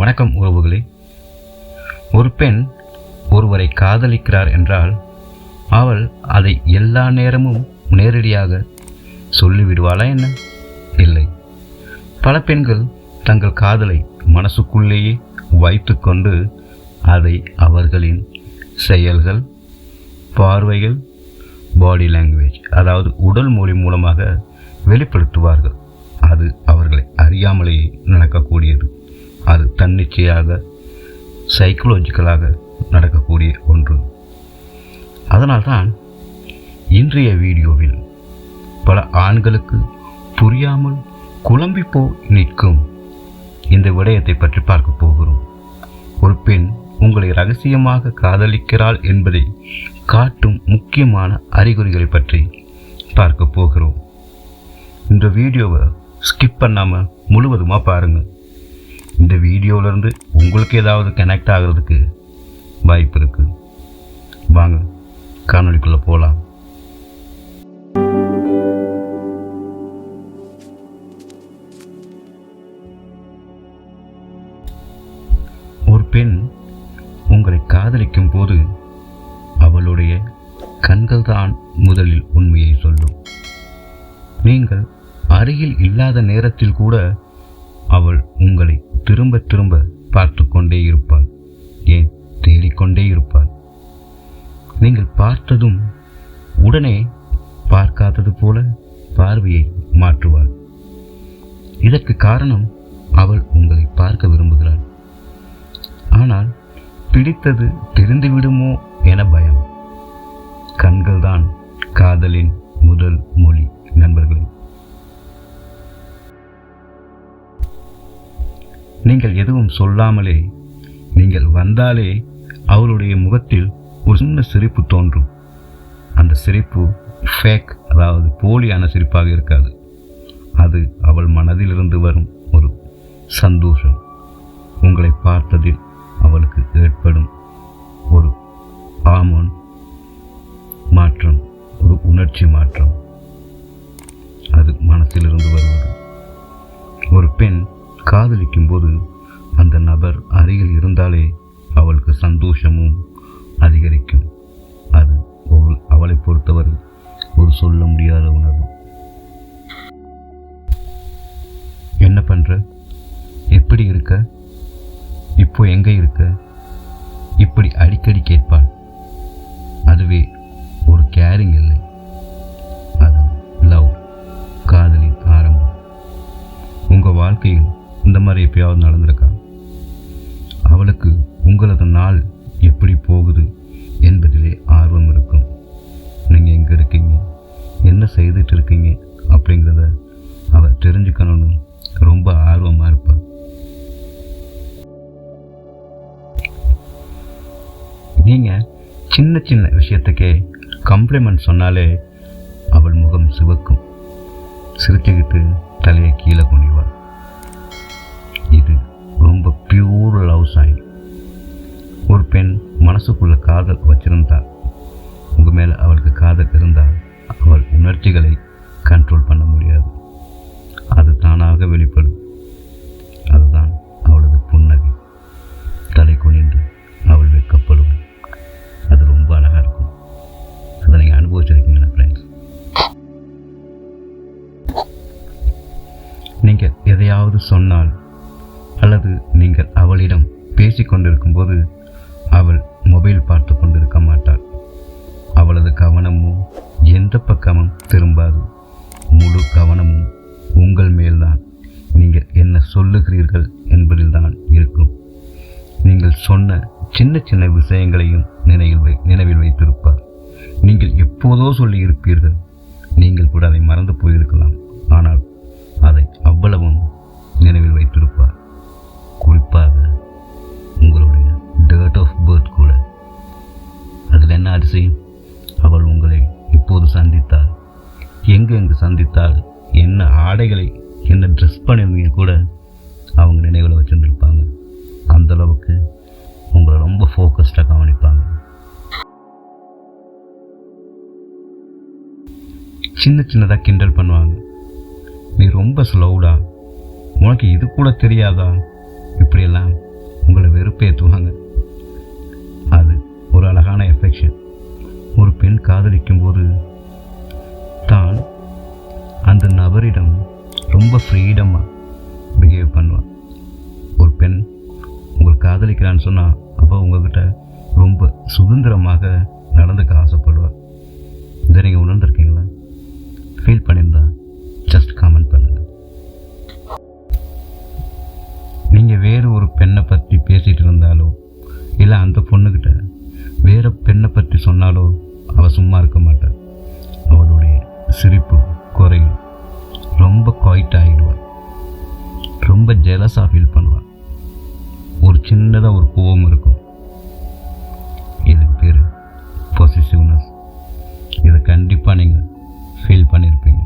வணக்கம் உறவுகளே. ஒரு பெண் ஒருவரை காதலிக்கிறார் என்றால் அவள் அதை எல்லா நேரமும் நேரடியாக சொல்லிவிடுவாளா என்ன? இல்லை. பல பெண்கள் தங்கள் காதலை மனசுக்குள்ளேயே வைத்துக்கொண்டு அதை அவர்களின் செயல்கள், பார்வைகள், பாடி லாங்குவேஜ், அதாவது உடல் மொழி மூலமாக வெளிப்படுத்துவார்கள். அது அவர்களை அறியாமலேயே நடக்கக்கூடியது. அது தன்னிச்சையாக சைக்கலாஜிக்கலாக நடக்கக்கூடிய ஒன்று. அதனால்தான் இன்றைய வீடியோவில் பல ஆண்களுக்கு புரியாமல் குழம்பி நிற்கும் இந்த விடயத்தை பற்றி பார்க்க போகிறோம். ஒரு பெண் உங்களை ரகசியமாக காதலிக்கிறாள் என்பதை காட்டும் முக்கியமான அறிகுறிகளை பற்றி பார்க்க போகிறோம். இந்த வீடியோவை ஸ்கிப் பண்ணாமல் முழுவதுமாக பாருங்கள். இந்த வீடியோவிலேருந்து உங்களுக்கு ஏதாவது கனெக்ட் ஆகிறதுக்கு வாய்ப்பு இருக்குது. வாங்க காணொளிக்குள்ளே போகலாம். ஒரு பெண் உங்களை காதலிக்கும் போது அவளுடைய கண்கள் தான் முதலில் உண்மையை சொல்லும். நீங்கள் அருகில் இல்லாத நேரத்தில் கூட அவள் உங்களை திரும்ப திரும்ப பார்த்து கொண்டே இருப்பாள். ஏன், தேடிக்கொண்டே இருப்பாள். நீங்கள் பார்த்ததும் உடனே பார்க்காதது போல பார்வையை மாற்றுவாள். இதற்கு காரணம் அவள் உங்களை பார்க்க விரும்புகிறாள். ஆனால் பிடித்தது தெரிந்துவிடுமோ என பயம். கண்கள்தான் காதலின் முதல் மொழி நண்பர்களே. நீங்கள் எதுவும் சொல்லாமலே நீங்கள் வந்தாலே அவளுடைய முகத்தில் ஒரு சின்ன சிரிப்பு தோன்றும். அந்த சிரிப்பு ஃபேக், அதாவது போலியான சிரிப்பாக இருக்காது. அது அவள் மனதிலிருந்து வரும் ஒரு சந்தோஷம். உங்களை பார்த்ததில் அவளுக்கு ஏற்படும் ஒரு ஹார்மோன் மாற்றம், ஒரு உணர்ச்சி மாற்றம், அது மனசிலிருந்து வருவது. ஒரு பெண் காதலிக்கும் போது அந்த நபர் அருகில் இருந்தாலே அவளுக்கு சந்தோஷமும் அதிகரிக்கும். அது அவளை பொறுத்தவரை ஒரு சொல்ல முடியாத உணர்வு. என்ன பண்ற, எப்படி இருக்க, இப்போ எங்க இருக்க, இப்படி அடிக்கடி கேட்பாள். அதுவே ஒரு கேரிங் இல்லை, அது லவ், காதலின் ஆரம்பம். உங்க வாழ்க்கையில் இந்த மாதிரி எப்பயாவது நடந்திருக்கா? அவளுக்கு உங்களது நாள் எப்படி போகுது என்பதிலே ஆர்வம் இருக்கும். நீங்கள் எங்கே இருக்கீங்க, என்ன செய்துட்டு இருக்கீங்க அப்படிங்கிறத அவள் தெரிஞ்சுக்கணும்னு ரொம்ப ஆர்வமாக இருப்பாள். நீங்கள் சின்ன சின்ன விஷயத்துக்கே கம்ப்ளிமெண்ட் சொன்னாலே அவள் முகம் சிவக்கும். சிரிச்சுக்கிட்டு தலையை கீழே குனிவாள். இது ரொம்ப பியூர் லவ் சைன். ஒரு பெண் மனசுக்குள்ள காதல் வச்சிருந்தால், உங்கள் மேலே அவளுக்கு காதல் இருந்தால், அவள் உணர்ச்சிகளை கண்ட்ரோல் பண்ண முடியாது. அது தானாக வெளிப்படும். அதுதான் அவளது புன்னகை. தலை குனிந்து அவள் வெட்கப்படுவாள். அது ரொம்ப அழகாக இருக்கும். அதை நீங்கள் அனுபவிச்சிருக்கீங்களா ஃப்ரெண்ட்ஸ்? நீங்கள் எதையாவது சொன்னால் அல்லது நீங்கள் அவளிடம் பேசிக்கொண்டிருக்கும் போது அவள் மொபைல் பார்த்து கொண்டிருக்க மாட்டாள். அவளது கவனமும் எந்த பக்கமும் திரும்பாது. முழு கவனமும் உங்கள் மேல்தான். நீங்கள் என்ன சொல்லுகிறீர்கள் என்பதில்தான் இருக்கும். நீங்கள் சொன்ன சின்ன சின்ன விஷயங்களையும் நினைவில் வைத்திருப்பார். நீங்கள் எப்போதோ சொல்லி இருப்பீர்கள். நீங்கள் கூட அதை மறந்து போயிருக்கலாம். ஆனால் அதை அவ்வளவும் நினைவில் வைத்திருப்பார். குறிப்பாக உங்களுடைய டேட் ஆஃப் பர்த் கூட. அதில் என்ன அதிசயம், அவள் உங்களை எப்போது சந்தித்தாள், எங்கு சந்தித்தாள், என்ன ஆடைகளை, என்ன ட்ரெஸ் பண்ணியிருந்தீங்க கூட அவங்க நினைவில் வச்சுருந்துருப்பாங்க. அந்தளவுக்கு உங்களை ரொம்ப ஃபோக்கஸ்டாக கவனிப்பாங்க. சின்னதாக கிண்டல் பண்ணுவாங்க. நீ ரொம்ப ஸ்லோடா, உனக்கு இது கூட தெரியாதா, இப்படியெல்லாம் வெறுப்பேற்றுவாங்க. அது ஒரு அழகான எஃபெக்ஷன். ஒரு பெண் காதலிக்கும் போது தான் அந்த நபரிடம் ரொம்ப ஃப்ரீடமாக பிஹேவ் பண்ணுவான். ஒரு பெண் உங்களுக்கு காதலிக்கிறான்னு சொன்னால் அவள் உங்கள்கிட்ட ரொம்ப சுதந்திரமாக நடந்துக்க ஆசைப்படுவாள். இதை நீங்கள் உணர்ந்திருக்கீங்களா? ஃபீல் பண்ணியிருந்தா ஜஸ்ட் கமெண்ட் பண்ணுங்கள். நீங்கள் வேறு ஒரு பெண்ணை பற்றி பேசிகிட்டு இருந்தாலோ இல்லை அந்த பொண்ணுக்கிட்ட வேறு பெண்ணை பற்றி சொன்னாலோ அவள் சும்மா இருக்க மாட்டாள். அவளுடைய சிரிப்பு குறையும், ரொம்ப குவைட் ஆகிடுவாள், ரொம்ப ஜெலஸாக ஃபீல் பண்ணுவாள். ஒரு சின்னதாக ஒரு கோவம் இருக்கும். இதுக்கு பேர் பொசிசிவ்னஸ். இதை கண்டிப்பாக நீங்கள் ஃபீல் பண்ணியிருப்பீங்க.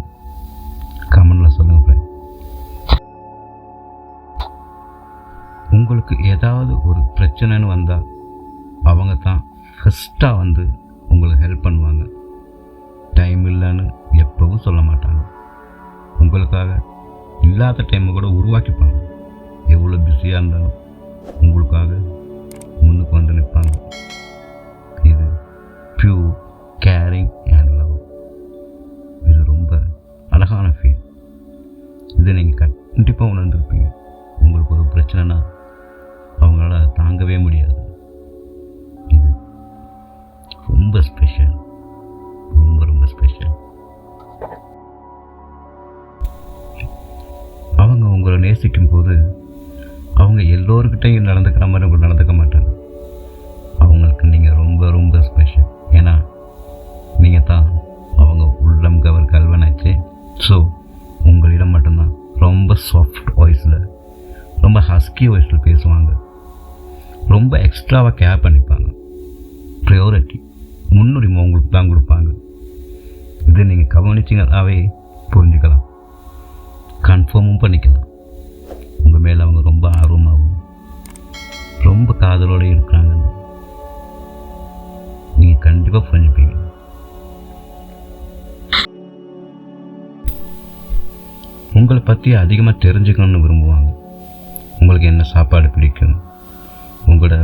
கமெண்டில் சொல்லுங்கள் ஃப்ரெண்ட். உங்களுக்கு ஏதாவது ஒரு பிரச்சனைன்னு வந்தால் அவங்க தான் ஃபஸ்ட்டாக வந்து உங்களுக்கு ஹெல்ப் பண்ணுவாங்க. டைம் இல்லைன்னு எப்பவும் சொல்ல மாட்டாங்க. உங்களுக்காக இல்லாத டைமை கூட உருவாக்கிப்பாங்க. எவ்வளோ பிஸியாக இருந்தாலும் உங்களுக்காக முன்னுக்கு வந்து நிற்பாங்க. இது பியூர் கேரிங் அண்ட் லவ். இது ரொம்ப அழகான ஃபீல். இதை நீங்கள் கண்டிப்பாக உணர்ந்துருப்பீங்க. உங்களுக்கு ஒரு பிரச்சனைனா அவங்களால தாங்கவே முடியாது. இது ரொம்ப ஸ்பெஷல், ரொம்ப ரொம்ப ஸ்பெஷல். அவங்க உங்களை நேசிக்கும் போது அவங்க எல்லோருக்கிட்டையும் நடந்துக்கிற மாதிரி உங்களுக்கு நடந்துக்க மாட்டாங்க. அவங்களுக்கு நீங்கள் ரொம்ப ரொம்ப ஸ்பெஷல். ஏன்னா நீங்கள் தான் அவங்க உள்ளம் கவர் கல்வனாச்சு. ஸோ உங்களிடம் மட்டும்தான் ரொம்ப சாஃப்ட் வாய்ஸில், ரொம்ப ஹஸ்கி வாய்ஸில் பேசுவாங்க. ரொம்ப எக்ஸ்ட்ராவாக கேர் பண்ணிப்பாங்க. ப்ரையாரிட்டி, முன்னுரிமை உங்களுக்கு தான் கொடுப்பாங்க. இதை நீங்கள் கவனிச்சிங்கனாவே புரிஞ்சுக்கலாம், கன்ஃபார்மும் பண்ணிக்கலாம். உங்கள் மேலே அவங்க ரொம்ப ஆர்வமாகவும் ரொம்ப காதலோடு இருக்கிறாங்கன்னு நீங்கள் கண்டிப்பாக புரிஞ்சுப்பீங்க. உங்களை பற்றி அதிகமாக தெரிஞ்சுக்கணும்னு விரும்புவாங்க. உங்களுக்கு என்ன சாப்பாடு பிடிக்கும், உங்களோட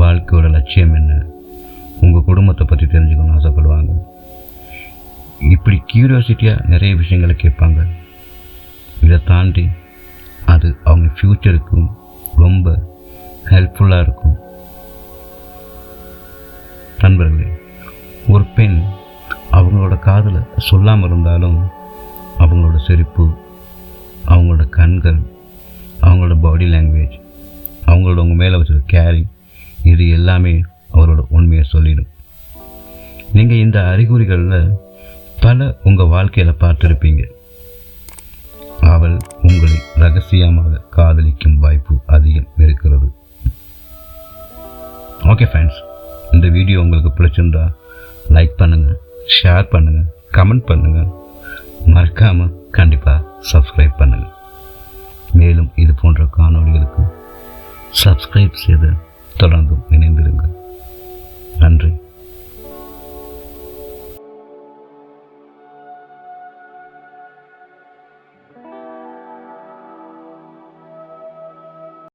வாழ்க்கையோட லட்சியம் என்ன, உங்கள் குடும்பத்தை பற்றி தெரிஞ்சுக்கணும்னு ஆசைப்படுவாங்க. இப்படி க்யூரியாசிட்டியாக நிறைய விஷயங்களை கேட்பாங்க. இதை தாண்டி அது அவங்க ஃப்யூச்சருக்கும் ரொம்ப ஹெல்ப்ஃபுல்லாக இருக்கும். நண்பர்களே, ஒரு பெண் அவங்களோட காதலை சொல்லாமல் இருந்தாலும் அவங்களோட சிரிப்பு, அவங்களோட கண்கள், அவங்களோட பாடி லாங்குவேஜ், அவங்களோட உங்கள் மேலே வச்சுருக்க கேரிங், இது எல்லாமே அவரோட உண்மையை சொல்லிடும். நீங்கள் இந்த அறிகுறிகளில் பல உங்கள் வாழ்க்கையில் பார்த்துருப்பீங்க. அவள் உங்களை ரகசியமாக காதலிக்கும் வாய்ப்பு அதிகம் இருக்கிறது. ஓகே ஃப்ரெண்ட்ஸ், இந்த வீடியோ உங்களுக்கு பிடிச்சிருந்தா லைக் பண்ணுங்கள், ஷேர் பண்ணுங்கள், கமெண்ட் பண்ணுங்கள். மறக்காமல் கண்டிப்பாக சப்ஸ்கிரைப் பண்ணுங்கள். மேலும் இது போன்ற காணொளிகளுக்கு சப்ஸ்கிரைப் செய்து தொடர்ந்தும் இணைந்திருங்கள்.